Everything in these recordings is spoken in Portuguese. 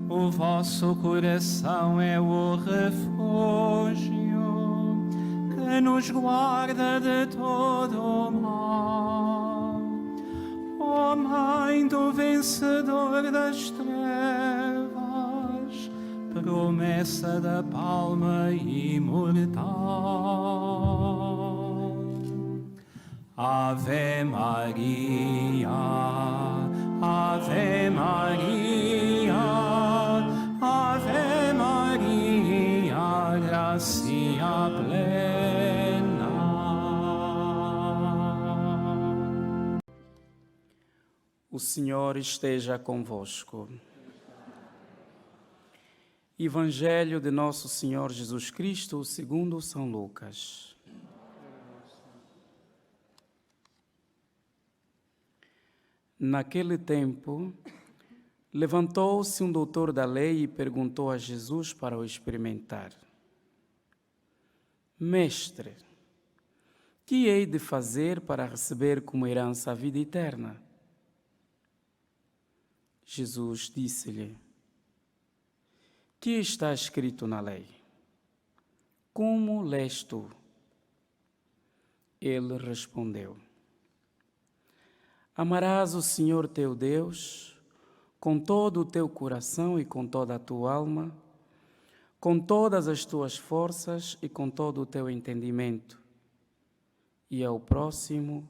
O vosso coração é o refúgio que nos guarda de todo o mal. Ó Mãe do vencedor das trevas, promessa da palma imortal. Ave Maria, Ave Maria, Ave Maria, gracia plena. O Senhor esteja convosco. Evangelho de Nosso Senhor Jesus Cristo segundo São Lucas. Naquele tempo, levantou-se um doutor da lei e perguntou a Jesus para o experimentar: Mestre, que hei de fazer para receber como herança a vida eterna? Jesus disse-lhe: Que está escrito na lei? Como lês tu? Ele respondeu: Amarás o Senhor teu Deus com todo o teu coração e com toda a tua alma, com todas as tuas forças e com todo o teu entendimento, e ao próximo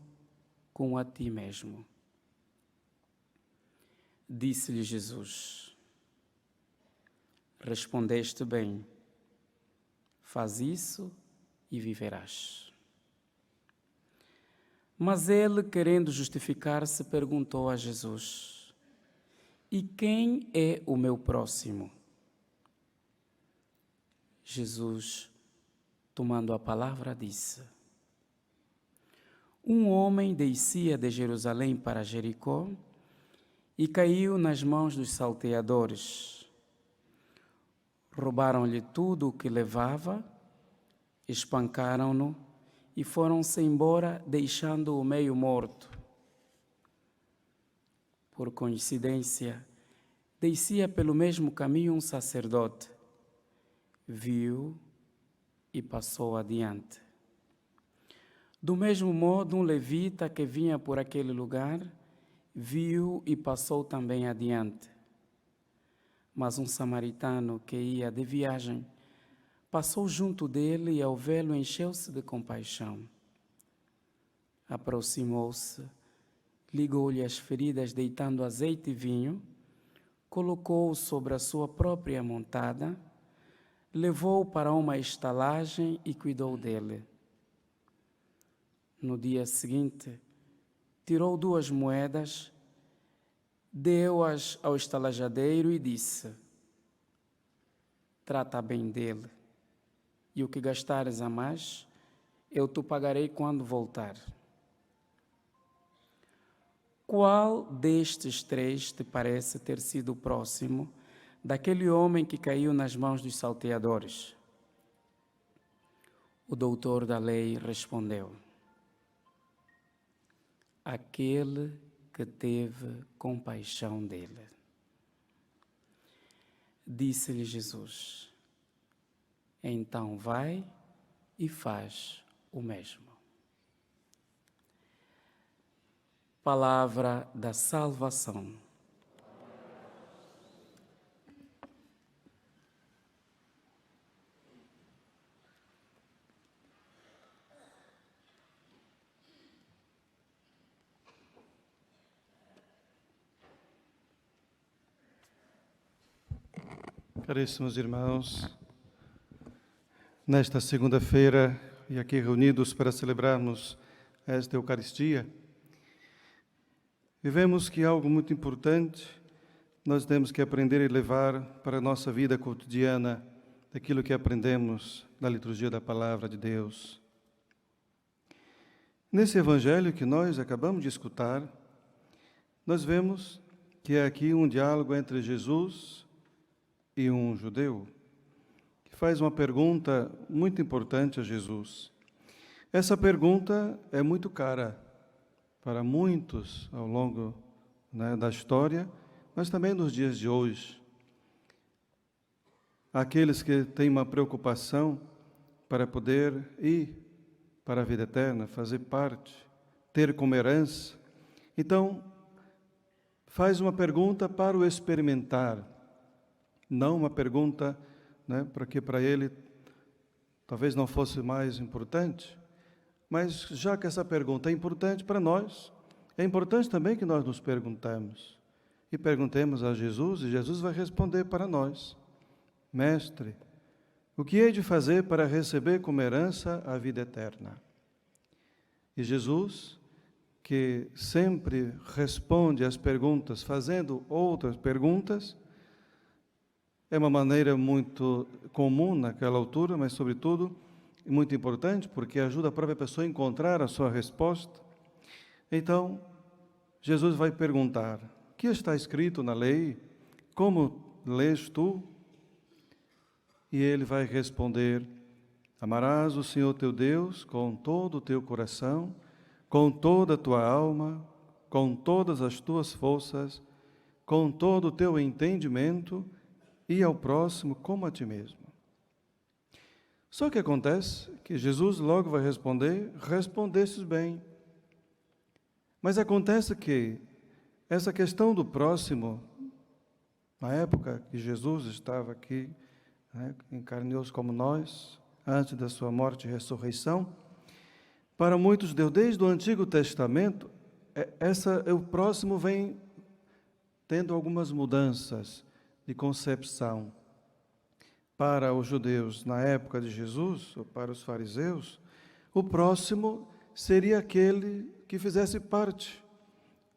como a ti mesmo. Disse-lhe Jesus: Respondeste bem, faz isso e viverás. Mas ele, querendo justificar-se, perguntou a Jesus: E quem é o meu próximo? Jesus, tomando a palavra, disse: Um homem descia de Jerusalém para Jericó e caiu nas mãos dos salteadores. Roubaram-lhe tudo o que levava, espancaram-no e foram-se embora, deixando-o meio morto. Por coincidência, descia pelo mesmo caminho um sacerdote. Viu e passou adiante. Do mesmo modo, um levita que vinha por aquele lugar, viu e passou também adiante. Mas um samaritano que ia de viagem passou junto dele e, ao vê-lo, encheu-se de compaixão. Aproximou-se, ligou-lhe as feridas, deitando azeite e vinho, colocou-o sobre a sua própria montada, levou-o para uma estalagem e cuidou dele. No dia seguinte, tirou 2 moedas, deu-as ao estalajadeiro e disse: Trata bem dele, e o que gastares a mais, eu te pagarei quando voltar. Qual destes 3 te parece ter sido próximo daquele homem que caiu nas mãos dos salteadores? O doutor da lei respondeu: Aquele que teve compaixão dele. Disse-lhe Jesus: Então vai e faz o mesmo. Palavra da salvação. Caríssimos irmãos, nesta segunda-feira, e aqui reunidos para celebrarmos esta Eucaristia, vivemos que algo muito importante nós temos que aprender e levar para a nossa vida cotidiana, daquilo que aprendemos na liturgia da Palavra de Deus. Nesse Evangelho que nós acabamos de escutar, nós vemos que é aqui um diálogo entre Jesus e um judeu, que faz uma pergunta muito importante a Jesus. Essa pergunta é muito cara para muitos ao longo da história, mas também nos dias de hoje. àqueles que têm uma preocupação para poder ir para a vida eterna, fazer parte, ter como herança. Então, faz uma pergunta para o experimentar, não uma pergunta, né, porque para ele talvez não fosse mais importante, mas já que essa pergunta é importante para nós, é importante também que nós nos perguntemos. E perguntemos a Jesus, e Jesus vai responder para nós: Mestre, o que hei de fazer para receber como herança a vida eterna? E Jesus, que sempre responde às perguntas fazendo outras perguntas, é uma maneira muito comum naquela altura, mas, sobretudo, muito importante, porque ajuda a própria pessoa a encontrar a sua resposta. Então, Jesus vai perguntar: o que está escrito na lei? Como lês tu? E ele vai responder: amarás o Senhor teu Deus com todo o teu coração, com toda a tua alma, com todas as tuas forças, com todo o teu entendimento, e ao próximo como a ti mesmo. Só que acontece que Jesus logo vai responder: respondestes bem. Mas acontece que essa questão do próximo, na época que Jesus estava aqui, né, encarnou-se como nós, antes da sua morte e ressurreição, para muitos judeus, desde o Antigo Testamento, o próximo vem tendo algumas mudanças de concepção. Para os judeus, na época de Jesus, ou para os fariseus, o próximo seria aquele que fizesse parte,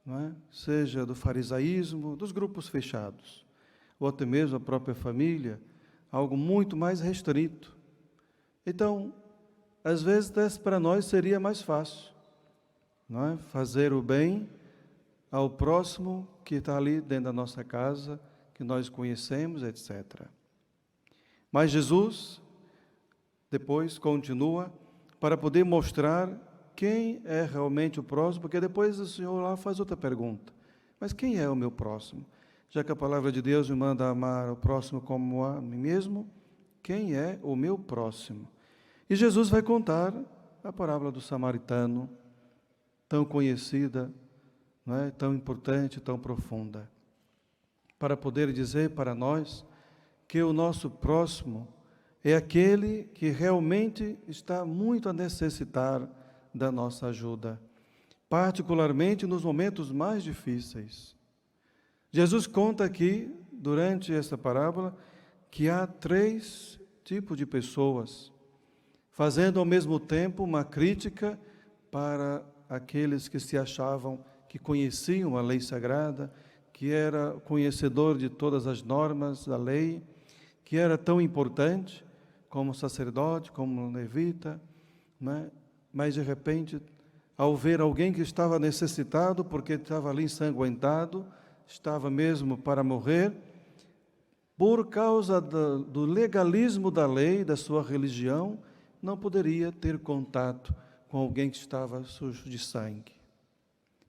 não é? Seja do farisaísmo, dos grupos fechados, ou até mesmo a própria família, algo muito mais restrito. Então, às vezes, para nós seria mais fácil, não é? Fazer o bem ao próximo que está ali dentro da nossa casa, que nós conhecemos, etc. Mas Jesus, depois, continua para poder mostrar quem é realmente o próximo, porque depois o Senhor lá faz outra pergunta: mas quem é o meu próximo? Já que a palavra de Deus me manda amar o próximo como a mim mesmo, quem é o meu próximo? E Jesus vai contar a parábola do samaritano, tão conhecida, não é? Tão importante, tão profunda, para poder dizer para nós que o nosso próximo é aquele que realmente está muito a necessitar da nossa ajuda, particularmente nos momentos mais difíceis. Jesus conta aqui, durante essa parábola, que há 3 tipos de pessoas, fazendo ao mesmo tempo uma crítica para aqueles que se achavam que conheciam a lei sagrada, que era conhecedor de todas as normas da lei, que era tão importante como sacerdote, como levita, né? Mas de repente, ao ver alguém que estava necessitado, porque estava ali ensanguentado, estava mesmo para morrer, por causa do legalismo da lei, da sua religião, não poderia ter contato com alguém que estava sujo de sangue,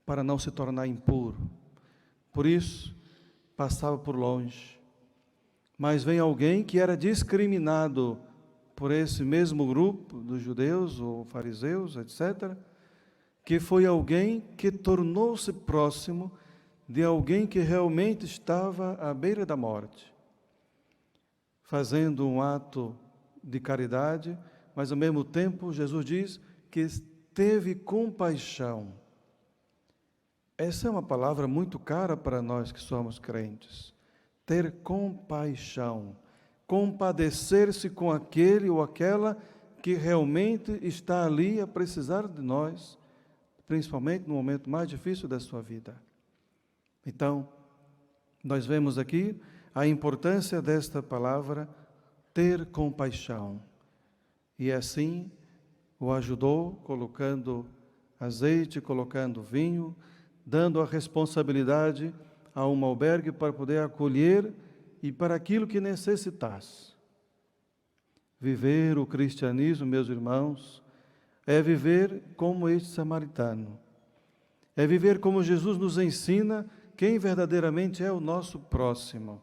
para não se tornar impuro. Por isso, passava por longe. Mas vem alguém que era discriminado por esse mesmo grupo dos judeus ou fariseus, etc., que foi alguém que tornou-se próximo de alguém que realmente estava à beira da morte, fazendo um ato de caridade, mas ao mesmo tempo Jesus diz que teve compaixão. Essa é uma palavra muito cara para nós que somos crentes. Ter compaixão, compadecer-se com aquele ou aquela que realmente está ali a precisar de nós, principalmente no momento mais difícil da sua vida. Então, nós vemos aqui a importância desta palavra, ter compaixão. E assim o ajudou, colocando azeite, colocando vinho, dando a responsabilidade a um albergue para poder acolher e para aquilo que necessitasse. Viver o cristianismo, meus irmãos, é viver como este samaritano. É viver como Jesus nos ensina quem verdadeiramente é o nosso próximo.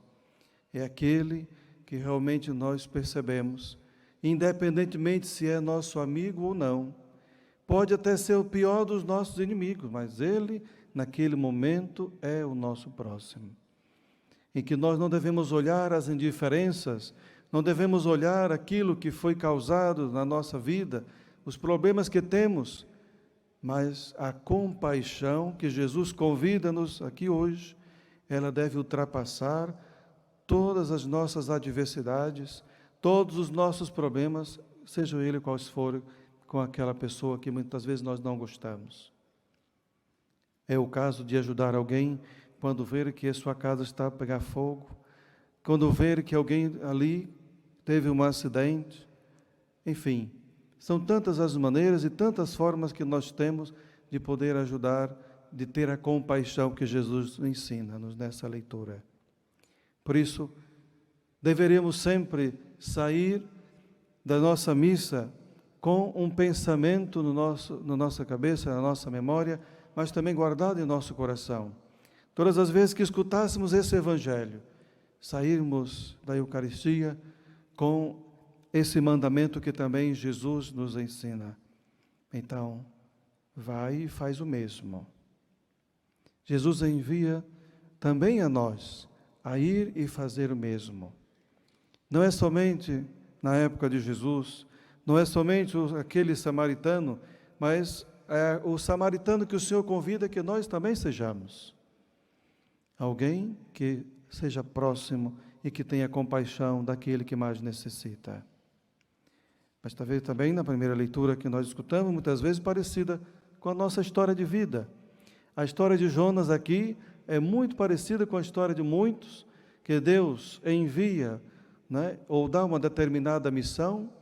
É aquele que realmente nós percebemos, independentemente se é nosso amigo ou não. Pode até ser o pior dos nossos inimigos, mas ele, naquele momento, é o nosso próximo. Em que nós não devemos olhar as indiferenças, não devemos olhar aquilo que foi causado na nossa vida, os problemas que temos, mas a compaixão que Jesus convida-nos aqui hoje, ela deve ultrapassar todas as nossas adversidades, todos os nossos problemas, sejam eles quais forem, com aquela pessoa que muitas vezes nós não gostamos. É o caso de ajudar alguém quando ver que a sua casa está a pegar fogo, quando ver que alguém ali teve um acidente, enfim, são tantas as maneiras e tantas formas que nós temos de poder ajudar, de ter a compaixão que Jesus ensina-nos nessa leitura. Por isso, deveremos sempre sair da nossa missa com um pensamento na nossa cabeça, na nossa memória, mas também guardado em nosso coração. Todas as vezes que escutássemos esse Evangelho, sairmos da Eucaristia com esse mandamento que também Jesus nos ensina. Então, vai e faz o mesmo. Jesus envia também a nós a ir e fazer o mesmo. Não é somente na época de Jesus, não é somente aquele samaritano, mas é o samaritano que o Senhor convida que nós também sejamos. Alguém que seja próximo e que tenha compaixão daquele que mais necessita. Mas talvez também na primeira leitura que nós escutamos, muitas vezes parecida com a nossa história de vida. A história de Jonas aqui é muito parecida com a história de muitos que Deus envia, né, ou dá uma determinada missão,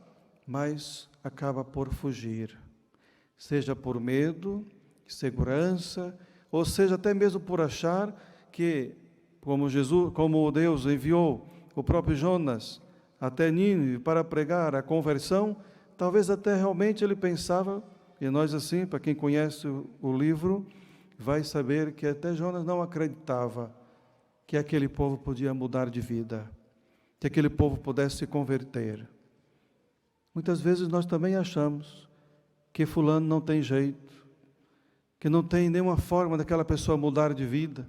mas acaba por fugir, seja por medo, insegurança, ou seja até mesmo por achar que, como Deus enviou o próprio Jonas até Nínive para pregar a conversão, talvez até realmente ele pensava, e nós assim, para quem conhece o livro, vai saber que até Jonas não acreditava que aquele povo podia mudar de vida, que aquele povo pudesse se converter. Muitas vezes nós também achamos que fulano não tem jeito, que não tem nenhuma forma daquela pessoa mudar de vida,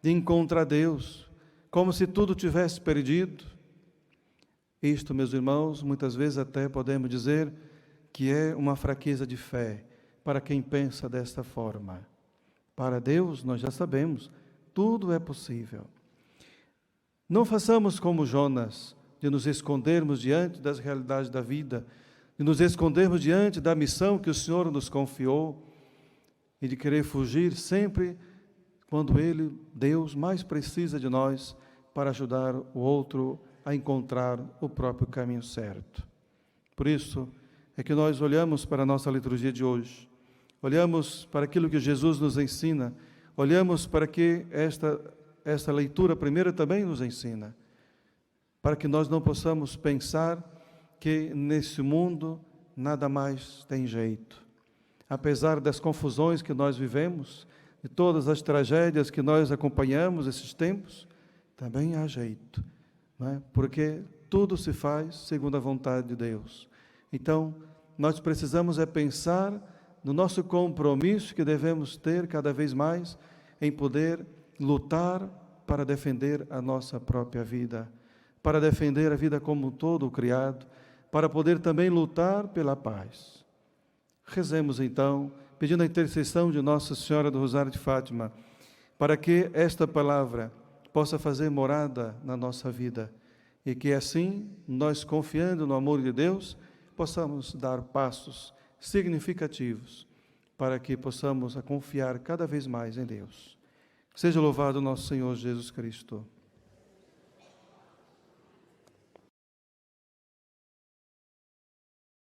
de encontrar Deus, como se tudo tivesse perdido. Isto, meus irmãos, muitas vezes até podemos dizer que é uma fraqueza de fé para quem pensa desta forma. Para Deus, nós já sabemos, tudo é possível. Não façamos como Jonas, de nos escondermos diante das realidades da vida, de nos escondermos diante da missão que o Senhor nos confiou e de querer fugir sempre quando Deus, mais precisa de nós para ajudar o outro a encontrar o próprio caminho certo. Por isso é que nós olhamos para a nossa liturgia de hoje, olhamos para aquilo que Jesus nos ensina, olhamos para que esta leitura primeira também nos ensina, para que nós não possamos pensar que nesse mundo nada mais tem jeito. Apesar das confusões que nós vivemos, de todas as tragédias que nós acompanhamos esses tempos, também há jeito, não é? Porque tudo se faz segundo a vontade de Deus. Então, nós precisamos pensar no nosso compromisso que devemos ter cada vez mais em poder lutar para defender a nossa própria vida, para defender a vida como um todo criado, para poder também lutar pela paz. Rezemos então, pedindo a intercessão de Nossa Senhora do Rosário de Fátima, para que esta palavra possa fazer morada na nossa vida e que assim, nós confiando no amor de Deus, possamos dar passos significativos para que possamos confiar cada vez mais em Deus. Seja louvado nosso Senhor Jesus Cristo.